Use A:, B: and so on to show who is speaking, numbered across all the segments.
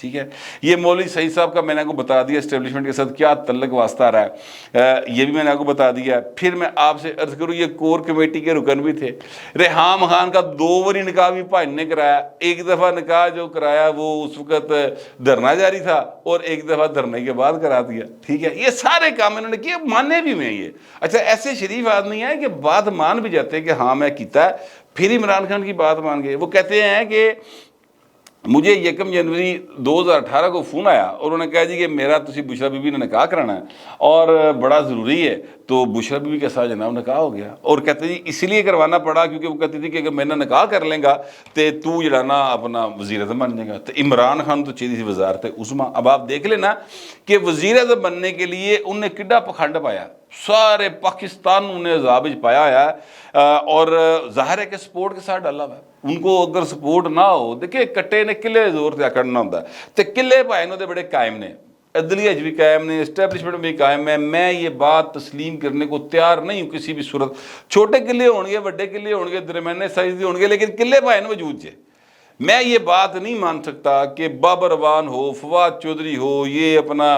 A: ٹھیک ہے. یہ مولوی سعید صاحب کا میں نے آپ کو بتا دیا اسٹیبلشمنٹ کے ساتھ کیا تعلق واسطہ رہا ہے, یہ بھی میں نے آپ کو بتا دیا. پھر میں آپ سے عرض کروں, یہ کور کمیٹی کے رکن بھی تھے. ریحام خان کا 2 باری نکاح بھی بھائی نے کرایا. ایک دفعہ نکاح جو کرایا وہ اس وقت دھرنا جاری تھا, اور ایک دفعہ دھرنے کے بعد کرا دیا. ٹھیک ہے, یہ سارے کام انہوں نے کیے, مانے بھی میں یہ. اچھا, ایسے شریف آدمی ہیں کہ بات مان بھی جاتے ہیں کہ ہاں میں کیتا ہے. پھر عمران خان کی بات مان گئے. وہ کہتے ہیں کہ مجھے 1 جنوری 2018 کو فون آیا اور انہوں نے کہا جی کہ میرا تسی بشرا بی بی نے نکاح کرانا ہے اور بڑا ضروری ہے. تو بشرا بی بی کے ساتھ جناب نکاح ہو گیا. اور کہتے جی اس لیے کروانا پڑا کیونکہ وہ کہتی تھی کہ اگر میں نے نکاح کر لیں گا تو جڑانا اپنا وزیر اعظم بن جائے گا. تو عمران خان تو چیزی سی وزارت عظمیٰ. اب آپ دیکھ لینا کہ وزیر اعظم بننے کے لیے انہوں نے کڈا پکھنڈ پایا, سارے پاکستان انہیں عذاب پایا ہے. اور ظاہر ہے کہ سپورٹ کے ساتھ ڈالا ہوا ہے. ان کو اگر سپورٹ نہ ہو, دیکھیں کٹے نے قلعے زور سے کرنا ہوتا ہے, تو قلعے پائے نے بڑے قائم نے, عدلیہ بھی قائم نے, اسٹیبلشمنٹ بھی قائم ہے. میں یہ بات تسلیم کرنے کو تیار نہیں ہوں کسی بھی صورت. چھوٹے قلعے ہوں گے, بڑے قلعے ہوں گے, درمیانے سائز ہوں گے, لیکن قلعے پائے نے وجود سے. میں یہ بات نہیں مان سکتا کہ بابر روان ہو, فواد چودھری ہو, یہ اپنا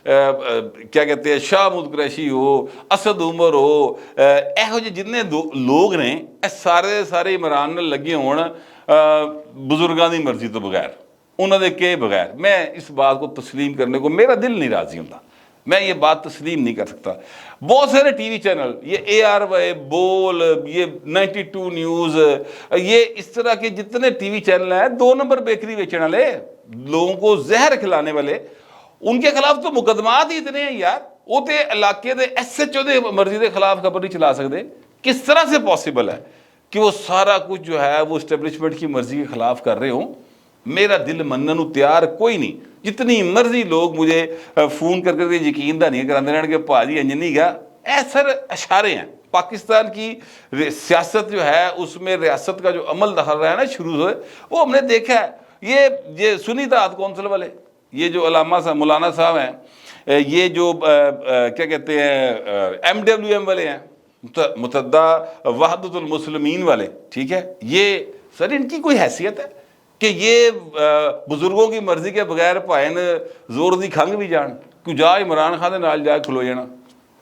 A: کیا کہتے ہیں شاہ محمود قریشی ہو, اسد عمر ہو, ایہو جے جتنے لوگ نے سارے عمران نے لگے ہون بزرگاں دی مرضی تو بغیر, انہوں نے کے بغیر. میں اس بات کو تسلیم کرنے کو میرا دل نہیں راضی ہوتا, میں یہ بات تسلیم نہیں کر سکتا. بہت سارے ٹی وی چینل, یہ ARY, بول, یہ 92 نیوز, یہ اس طرح کے جتنے ٹی وی چینل ہیں 2 نمبر بیکری بیچنے والے, لوگوں کو زہر کھلانے والے, ان کے خلاف تو مقدمات ہی اتنے ہیں یار. وہ تو علاقے دے SHO دے مرضی دے خلاف خبر نہیں چلا سکتے. کس طرح سے پاسبل ہے کہ وہ سارا کچھ جو ہے وہ اسٹیبلشمنٹ کی مرضی کے خلاف کر رہے ہوں؟ میرا دل منن تیار کوئی نہیں. جتنی مرضی لوگ مجھے فون کر کے یقین دا نہیں کراندے رہن کہ پاجی انج نہیں گا, ایسر اشارے ہیں. پاکستان کی سیاست جو ہے اس میں ریاست کا جو عمل دخل رہا ہے نا شروع سے, وہ ہم نے دیکھا ہے. یہ سنی اتحاد کونسل والے, یہ جو علامہ صاحب مولانا صاحب ہیں, یہ جو کیا کہتے ہیں MWM والے ہیں, متحدہ وحدت المسلمین والے, ٹھیک ہے, یہ سر ان کی کوئی حیثیت ہے کہ یہ بزرگوں کی مرضی کے بغیر پائن زور دی کھنگ بھی جان کیوں جا عمران خان دے نال جا کھلو جانا؟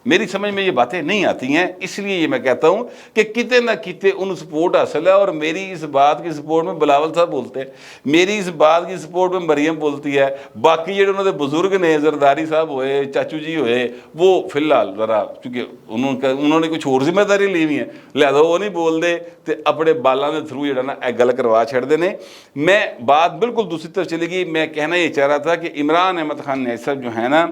A: میری سمجھ میں یہ باتیں نہیں آتی ہیں. اس لیے یہ میں کہتا ہوں کہ کتے نہ کتے ان سپورٹ حاصل ہے. اور میری اس بات کی سپورٹ میں بلاول صاحب بولتے ہیں, میری اس بات کی سپورٹ میں مریم بولتی ہے, باقی جڑے انہوں نے بزرگ نے زرداری صاحب ہوئے, چاچو جی ہوئے, وہ فی الحال ذرا چونکہ انہوں نے کچھ اور ذمہ داری لی ہوئی ہے, لہذا وہ نہیں بول دے تو اپنے بالاں دے تھرو جڑا نا گل کروا چھڑ دے نے. میں بات بالکل دوسری طرف چلے گی. میں کہنا یہ چاہ رہا تھا کہ عمران احمد خان نیازی صاحب جو ہے نا,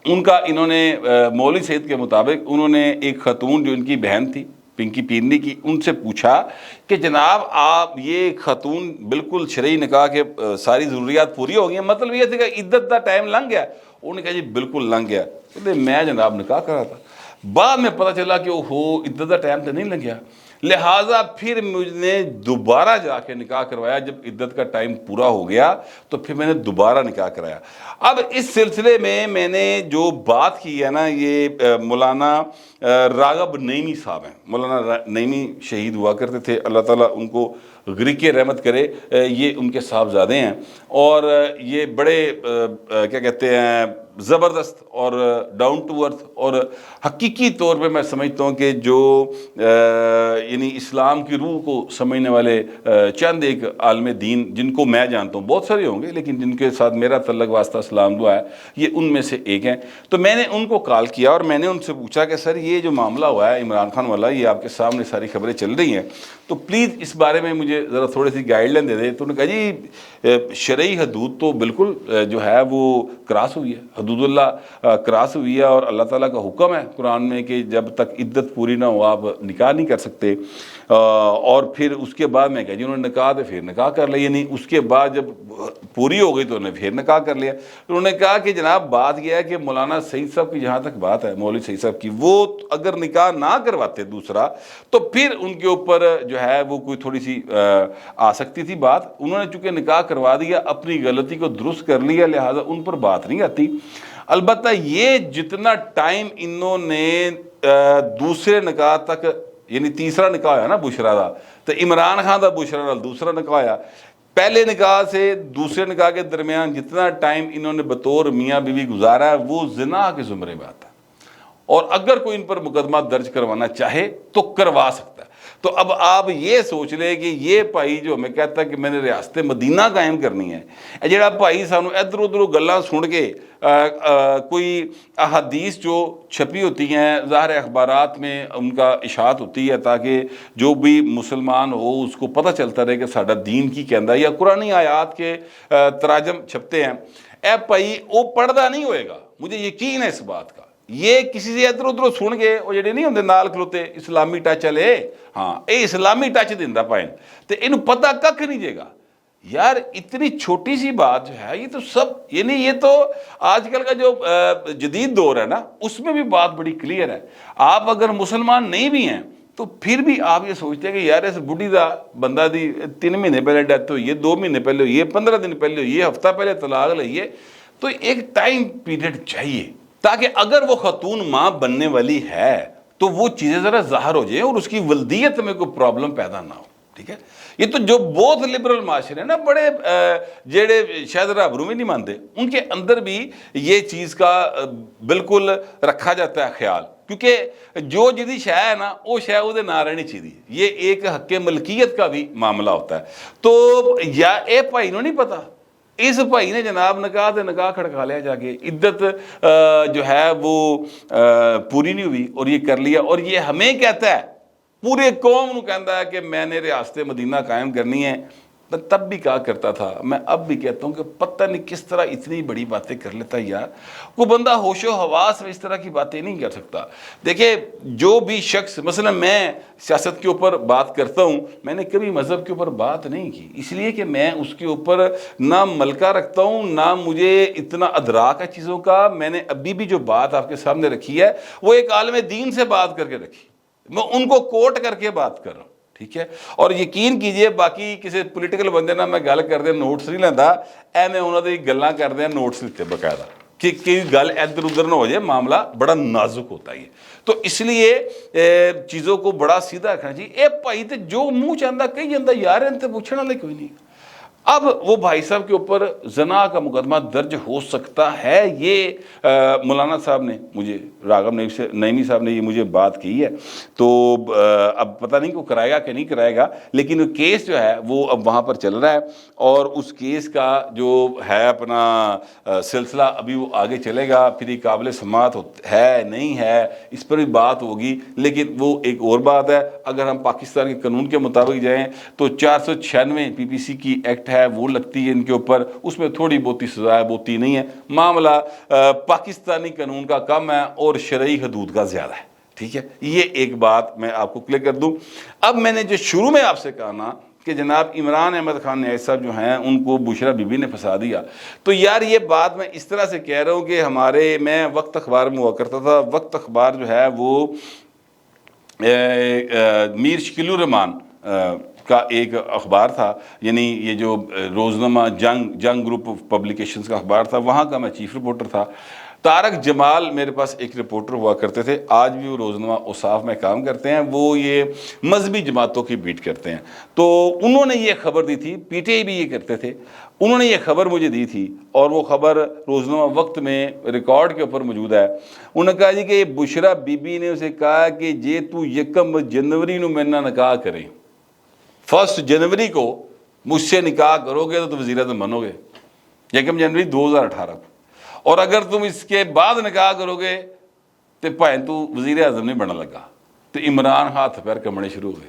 A: ان کا انہوں نے مولوی سعید کے مطابق انہوں نے ایک خاتون جو ان کی بہن تھی پنکی پیرنی کی, ان سے پوچھا کہ جناب آپ یہ خاتون بالکل شرعی نکاح کے ساری ضروریات پوری ہو گئی ہیں, مطلب یہ تھا کہ عدت دا ٹائم لنگ گیا؟ انہوں نے کہا جی بالکل لنگ گیا. میں جناب نکاح کرا تھا, بعد میں پتہ چلا کہ اوہو عدت دا ٹائم تو نہیں لنگ گیا, لہٰذا پھر مجھ نے دوبارہ جا کے نکاح کروایا. جب عدت کا ٹائم پورا ہو گیا تو پھر میں نے دوبارہ نکاح کرایا. اب اس سلسلے میں نے جو بات کی ہے نا, یہ مولانا راغب نعیمی صاحب ہیں. مولانا نعیمی شہید ہوا کرتے تھے, اللہ تعالیٰ ان کو غرق رحمت کرے. یہ ان کے صاحبزادے ہیں اور یہ بڑے کیا کہتے ہیں زبردست اور ڈاؤن ٹو ارتھ اور حقیقی طور پہ میں سمجھتا ہوں کہ جو یعنی اسلام کی روح کو سمجھنے والے چند ایک عالم دین جن کو میں جانتا ہوں, بہت سارے ہوں گے لیکن جن کے ساتھ میرا تعلق واسطہ سلام دعا ہے, یہ ان میں سے ایک ہیں. تو میں نے ان کو کال کیا اور میں نے ان سے پوچھا کہ سر یہ جو معاملہ ہوا ہے عمران خان والا, یہ آپ کے سامنے ساری خبریں چل رہی ہیں, تو پلیز اس بارے میں مجھے ذرا تھوڑی سی گائیڈ لائن دے دیں. تو انہوں نے کہا جی شرعی حدود تو بالکل جو ہے وہ کراس ہوئی ہے, حدود اللہ کراس ہوئی ہے, اور اللہ تعالیٰ کا حکم ہے قرآن میں کہ جب تک عدت پوری نہ ہو آپ نکاح نہیں کر سکتے. اور پھر اس کے بعد میں کہا جی انہوں نے نکاح تو پھر نکاح کر لیا, یعنی اس کے بعد جب پوری ہو گئی تو انہوں نے پھر نکاح کر لیا. انہوں نے کہا کہ جناب بات یہ ہے کہ مولانا سعید صاحب کی جہاں تک بات ہے, مولوی سعید صاحب کی, وہ اگر نکاح نہ کرواتے دوسرا تو پھر ان کے اوپر جو ہے وہ کوئی تھوڑی سی آ سکتی تھی بات. انہوں نے چونکہ نکاح کروا دیا, اپنی غلطی کو درست کر لیا, لہٰذا ان پر بات نہیں آتی. البتہ یہ جتنا ٹائم انہوں نے دوسرے نکاح تک, یعنی تیسرا نکاح ہے نا بشرا دا, تو عمران خان دا بشرا نال دوسرا نکاح ہے, پہلے نکاح سے دوسرے نکاح کے درمیان جتنا ٹائم انہوں نے بطور میاں بیوی گزارا ہے وہ زنا کے زمرے میں آتا ہے، اور اگر کوئی ان پر مقدمہ درج کروانا چاہے تو کروا سکتا ہے۔ تو اب آپ یہ سوچ لیں کہ یہ بھائی جو ہمیں کہتا ہے کہ میں نے ریاست مدینہ قائم کرنی ہے، جڑا بھائی سانو ادھر ادھر گلاں سن کے کوئی احادیث جو چھپی ہوتی ہیں ظاہر اخبارات میں ان کا اشاعت ہوتی ہے تاکہ جو بھی مسلمان ہو اس کو پتہ چلتا رہے کہ ساڈا دین کی کہندا ہے، یا قرآنی آیات کے تراجم چھپتے ہیں، اے بھائی وہ پڑھدا نہیں ہوئے گا، مجھے یقین ہے اس بات کا۔ یہ کسی سے ادھر ادھر سن کے وہ جڑے نہیں ہوندے نال کھلوتے اسلامی ٹچ والے، ہاں اے اسلامی ٹچ دیندا پائن تے اینوں پتہ ککھ نہیں جے گا۔ یار اتنی چھوٹی سی بات جو ہے یہ تو سب، یعنی یہ تو آج کل کا جو جدید دور ہے نا اس میں بھی بات بڑی کلیئر ہے۔ آپ اگر مسلمان نہیں بھی ہیں تو پھر بھی آپ یہ سوچتے ہیں کہ یار اس بڈھی دا بندہ دی 3 مہینے پہلے ڈیتھ ہوئی ہے، 2 مہینے پہلے ہوئی ہے، 15 دن پہلے ہوئی ہے، ہفتہ پہلے طلاق لئی ہے، تو ایک ٹائم پیریڈ چاہیے تاکہ اگر وہ خاتون ماں بننے والی ہے تو وہ چیزیں ذرا ظاہر ہو جائیں اور اس کی ولدیت میں کوئی پرابلم پیدا نہ ہو، ٹھیک ہے۔ یہ تو جو بہت لبرل معاشرے ہیں نا، بڑے جڑے شاید رابرو میں نہیں مانتے، ان کے اندر بھی یہ چیز کا بالکل رکھا جاتا ہے خیال، کیونکہ جو جدی شے ہے نا وہ شے وہ نہ رہنی چاہیے، یہ ایک حق ملکیت کا بھی معاملہ ہوتا ہے۔ تو یا اے بھائی نو نہیں پتا، اس بھائی نے جناب نکاح کھڑکا لیا جا کے، عدت جو ہے وہ پوری نہیں ہوئی اور یہ کر لیا، اور یہ ہمیں کہتا ہے، پورے قوم نو کہتا ہے کہ میں نے ریاست مدینہ قائم کرنی ہے۔ تب بھی کہا کرتا تھا، میں اب بھی کہتا ہوں کہ پتہ نہیں کس طرح اتنی بڑی باتیں کر لیتا ہے یار، کوئی بندہ ہوش و حواس میں اس طرح کی باتیں نہیں کر سکتا۔ دیکھیں جو بھی شخص، مثلا میں سیاست کے اوپر بات کرتا ہوں، میں نے کبھی مذہب کے اوپر بات نہیں کی، اس لیے کہ میں اس کے اوپر نہ ملکہ رکھتا ہوں، نہ مجھے اتنا ادراک ہے چیزوں کا۔ میں نے ابھی بھی جو بات آپ کے سامنے رکھی ہے وہ ایک عالم دین سے بات کر کے رکھی، میں ان کو کوٹ کر کے بات کر رہا ہوں، ٹھیک ہے۔ اور یقین کیجئے باقی کسی پولیٹیکل بندے نہ میں گل کر دیا نوٹس نہیں لینا، میں انہوں نے گلاں کر دیا نوٹس لیتے باقاعدہ کہ کوئی گل ادھر ادھر نہ ہو جائے، معاملہ بڑا نازک ہوتا ہے۔ تو اس لیے چیزوں کو بڑا سیدھا رکھنا چاہیے۔ اے بھائی تے جو منہ چاہتا کہی جاتا یار، ان تے پوچھنے والے کوئی نہیں۔ اب وہ بھائی صاحب کے اوپر زنا کا مقدمہ درج ہو سکتا ہے، یہ مولانا صاحب نے مجھے، راغب نعیمی صاحب نے یہ مجھے بات کی ہے، تو اب پتہ نہیں کو کرائے گا کہ نہیں کرائے گا، لیکن کیس جو ہے وہ اب وہاں پر چل رہا ہے، اور اس کیس کا جو ہے اپنا سلسلہ ابھی وہ آگے چلے گا، پھر یہ قابل سماعت ہے نہیں ہے اس پر بھی بات ہوگی۔ لیکن وہ ایک اور بات ہے، اگر ہم پاکستان کے قانون کے مطابق جائیں تو 496 پی پی سی کی ایکٹ ہے وہ لگتی ہے ان کے اوپر، اس میں تھوڑی بہتی سزا ہے، بہتی نہیں ہے۔ معاملہ پاکستانی قانون کا کم ہے اور شرعی حدود کا زیادہ ہے، ٹھیک ہے۔ یہ ایک بات میں آپ کو کلیئر کر دوں۔ اب میں نے جو شروع میں آپ سے کہا نا کہ جناب عمران احمد خان نیازی صاحب جو ہیں ان کو بشرا بی بی نے پھنسا دیا، تو یار یہ بات میں اس طرح سے کہہ رہا ہوں کہ میں وقت اخبار میں ہوا کرتا تھا، وقت اخبار جو ہے وہ میر شکیل الرحمان کا ایک اخبار تھا، یعنی یہ جو روزنامہ جنگ گروپ آف پبلیکیشنز کا اخبار تھا، وہاں کا میں چیف رپورٹر تھا۔ طارق جمال میرے پاس ایک رپورٹر ہوا کرتے تھے، آج بھی وہ روزنامہ اوصاف میں کام کرتے ہیں، وہ یہ مذہبی جماعتوں کی بیٹ کرتے ہیں۔ تو انہوں نے یہ خبر دی تھی، پی ٹی آئی بھی یہ کرتے تھے، انہوں نے یہ خبر مجھے دی تھی، اور وہ خبر روزنامہ وقت میں ریکارڈ کے اوپر موجود ہے۔ انہوں نے کہا جی کہ بشرا بی بی نے اسے کہا کہ جے تو 1 جنوری نو میرے نال نکاح کریں، 1 جنوری کو مجھ سے نکاح کرو گے تو وزیر اعظم بنو گے، 1 جنوری 2018 کو، اور اگر تم اس کے بعد نکاح کرو گے تو بھائیں تو وزیر اعظم نہیں بننے لگا۔ تو عمران ہاتھ پیر کمڑے شروع ہوئے،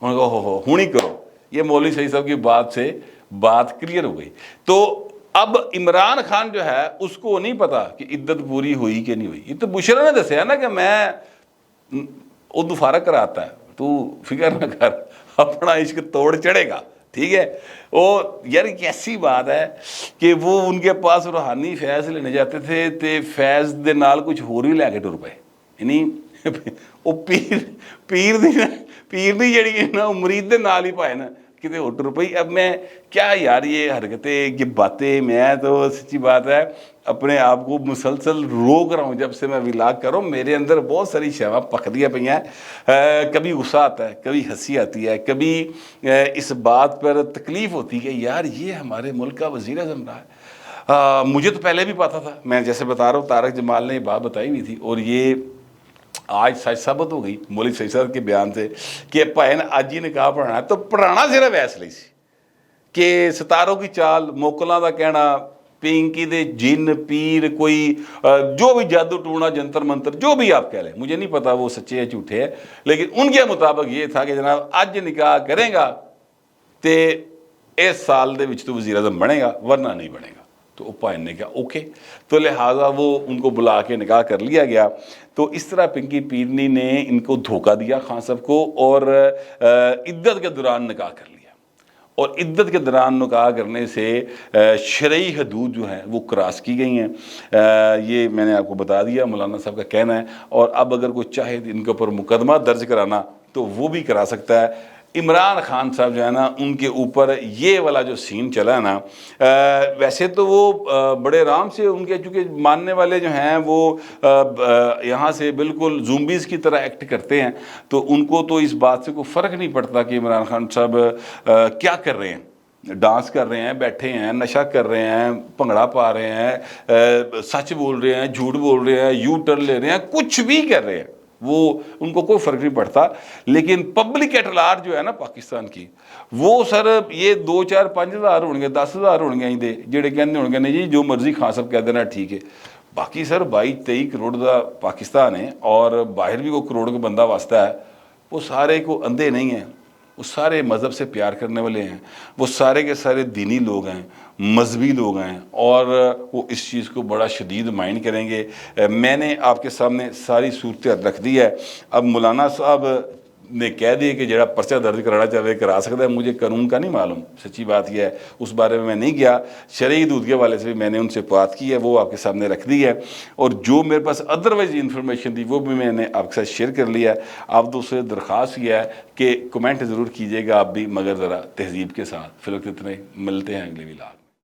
A: انہوں نے کہا ہو ہونی کرو۔ یہ مولوی صحیح صاحب کی بات سے بات کلیئر ہو گئی۔ تو اب عمران خان جو ہے اس کو نہیں پتا کہ عدت پوری ہوئی کہ نہیں ہوئی، یہ تو بشرا نے دسیا نا کہ میں اردو فارغ کراتا ہے، تو فکر نہ کر، اپنا عشق توڑ چڑھے گا، ٹھیک ہے۔ وہ یار کیسی بات ہے کہ وہ ان کے پاس روحانی فیض لینے جاتے تھے تے فیض دے نال کچھ ہور ہی لے کے ٹر پے، یعنی وہ پیر دی جڑی ہے نا مرید دے نال ہی پائے نا کتنے ہوٹ روپئی. اب میں کیا یار یہ حرکتیں یہ باتیں, میں تو سچی بات ہے اپنے آپ کو مسلسل روک رہا ہوں جب سے میں ولاگ کر رہا ہوں. میرے اندر بہت ساری شیواں پکھدیاں پئی ہیں. کبھی غصہ آتا ہے, کبھی ہنسی آتی ہے, کبھی اس بات پر تکلیف ہوتی ہے کہ یار یہ ہمارے ملک کا وزیر اعظم رہا ہے. مجھے تو پہلے بھی پتا تھا, میں جیسے بتا رہا ہوں طارق جمال نے یہ بات بتائی ہوئی تھی, اور یہ آج سچ ثابت ہو گئی مولوی سعید صاحب کے بیان سے کہ بھائی نے آج ہی نکاح پڑھانا ہے. تو پڑھانا صرف ایس لیے سی کہ ستاروں کی چال, موکلاں دا کہنا, پینکی دے جن پیر, کوئی جو بھی جادو ٹونا جنتر منتر جو بھی آپ کہہ لیں, مجھے نہیں پتا وہ سچے ہیں جھوٹے ہیں, لیکن ان کے مطابق یہ تھا کہ جناب آج نکاح کریں گا تے اس سال دے وچ تو وزیر اعظم بنے گا, ورنہ نہیں بنے گا. تو اوپا نے کہا اوکے, تو لہٰذا وہ ان کو بلا کے نکاح کر لیا گیا. تو اس طرح پنکی پیرنی نے ان کو دھوکہ دیا خان صاحب کو, اور عدت کے دوران نکاح کر لیا. اور عدت کے دوران نکاح کرنے سے شرعی حدود جو ہیں وہ کراس کی گئی ہیں. یہ میں نے آپ کو بتا دیا, مولانا صاحب کا کہنا ہے. اور اب اگر کوئی چاہے ان کے اوپر مقدمہ درج کرانا تو وہ بھی کرا سکتا ہے. عمران خان صاحب جو ہے نا, ان کے اوپر یہ والا جو سین چلا ہے نا, ویسے تو وہ بڑے آرام سے ان کے چونکہ ماننے والے جو ہیں وہ یہاں سے بالکل زومبیز کی طرح ایکٹ کرتے ہیں, تو ان کو تو اس بات سے کوئی فرق نہیں پڑتا کہ عمران خان صاحب کیا کر رہے ہیں. ڈانس کر رہے ہیں, بیٹھے ہیں, نشہ کر رہے ہیں, بھنگڑا پا رہے ہیں, سچ بول رہے ہیں, جھوٹ بول رہے ہیں, یو ٹرن لے رہے ہیں, کچھ بھی کر رہے ہیں, وہ ان کو کوئی فرق نہیں پڑتا. لیکن پبلک ایٹ لارج جو ہے نا پاکستان کی, وہ سر یہ 2 4 5 ہزار ہو گے, 10 ہزار ہو گے دے جڑے کہنے ہو گے نہیں جی جو مرضی خان صاحب کہہ دینا ٹھیک ہے. باقی سر 22-23 کروڑ دا پاکستان ہے, اور باہر بھی کوئی کروڑ کا بندہ واسطہ ہے. وہ سارے کو اندھے نہیں ہیں, وہ سارے مذہب سے پیار کرنے والے ہیں, وہ سارے کے سارے دینی لوگ ہیں, مذہبی لوگ ہیں, اور وہ اس چیز کو بڑا شدید مائنڈ کریں گے. میں نے آپ کے سامنے ساری صورتحال رکھ دی ہے. اب مولانا صاحب نے کہہ دیے کہ جڑا پرچہ درج کرانا چاہے کرا سکتا ہے, مجھے قانون کا نہیں معلوم, سچی بات یہ ہے اس بارے میں نہیں گیا. شرعی حدود کے حوالے سے بھی میں نے ان سے بات کی ہے, وہ آپ کے سامنے رکھ دی ہے. اور جو میرے پاس ادروائز انفارمیشن تھی وہ بھی میں نے آپ کے ساتھ شیئر کر لیا ہے. آپ دوسرے درخواست کیا ہے کہ کمنٹ ضرور کیجیے گا آپ بھی, مگر ذرا تہذیب کے ساتھ. فی الوقت اتنے ملتے ہیں اگلے ولاگ.